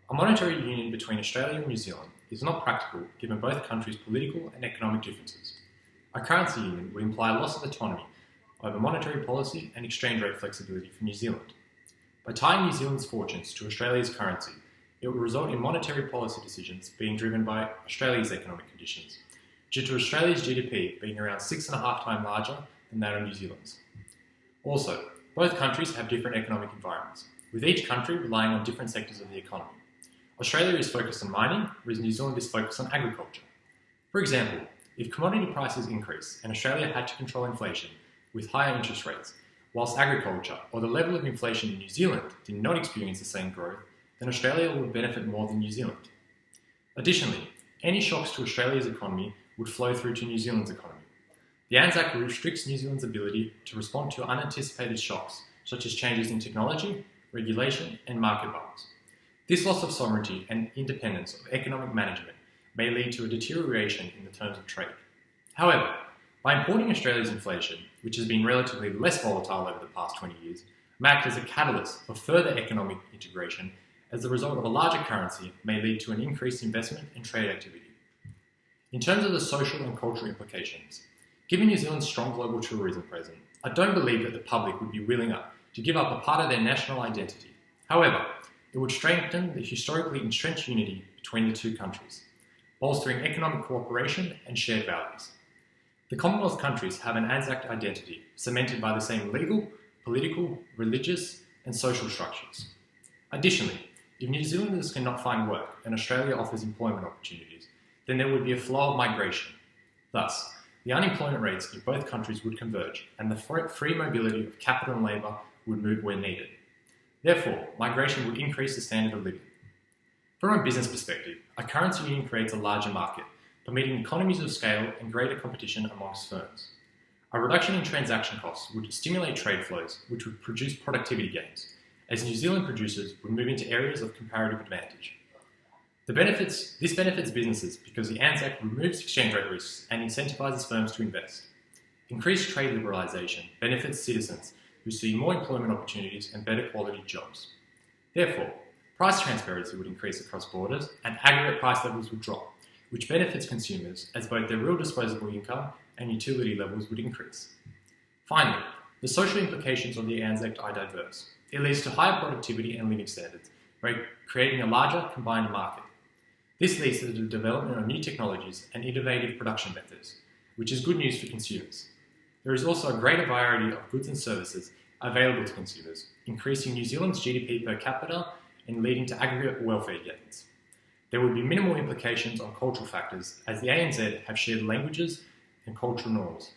A monetary union between Australia and New Zealand is not practical given both countries' political and economic differences. A currency union would imply loss of autonomy over monetary policy and exchange rate flexibility for New Zealand. By tying New Zealand's fortunes to Australia's currency, it would result in monetary policy decisions being driven by Australia's economic conditions, due to Australia's GDP being around 6.5 times larger than that of New Zealand's. Also, both countries have different economic environments, with each country relying on different sectors of the economy. Australia is focused on mining, whereas New Zealand is focused on agriculture. For example, if commodity prices increase and Australia had to control inflation with higher interest rates, whilst agriculture or the level of inflation in New Zealand did not experience the same growth, then Australia would benefit more than New Zealand. Additionally, any shocks to Australia's economy would flow through to New Zealand's economy. The ANZAC restricts New Zealand's ability to respond to unanticipated shocks, such as changes in technology, regulation, and market bubbles. This loss of sovereignty and independence of economic management may lead to a deterioration in the terms of trade. However, by importing Australia's inflation, which has been relatively less volatile over the past 20 years, may act as a catalyst for further economic integration, as the result of a larger currency may lead to an increased investment and trade activity. In terms of the social and cultural implications, given New Zealand's strong global tourism presence, I don't believe that the public would be willing to give up a part of their national identity. However, it would strengthen the historically entrenched unity between the two countries, bolstering economic cooperation and shared values. The Commonwealth countries have an ANZAC identity cemented by the same legal, political, religious, and social structures. Additionally, if New Zealanders cannot find work and Australia offers employment opportunities, then there would be a flow of migration. Thus, the unemployment rates in both countries would converge and the free mobility of capital and labour would move where needed. Therefore, migration would increase the standard of living. From a business perspective, a currency union creates a larger market, permitting economies of scale and greater competition amongst firms. A reduction in transaction costs would stimulate trade flows, which would produce productivity gains, as New Zealand producers would move into areas of comparative advantage. This benefits businesses because the ANZAC removes exchange rate risks and incentivises firms to invest. Increased trade liberalisation benefits citizens who see more employment opportunities and better quality jobs. Therefore, price transparency would increase across borders and aggregate price levels would drop, which benefits consumers as both their real disposable income and utility levels would increase. Finally, the social implications of the ANZAC are diverse. It leads to higher productivity and living standards, creating a larger combined market. This leads to the development of new technologies and innovative production methods, which is good news for consumers. There is also a greater variety of goods and services available to consumers, increasing New Zealand's GDP per capita and leading to aggregate welfare gains. There would be minimal implications on cultural factors, as the ANZ have shared languages and cultural norms.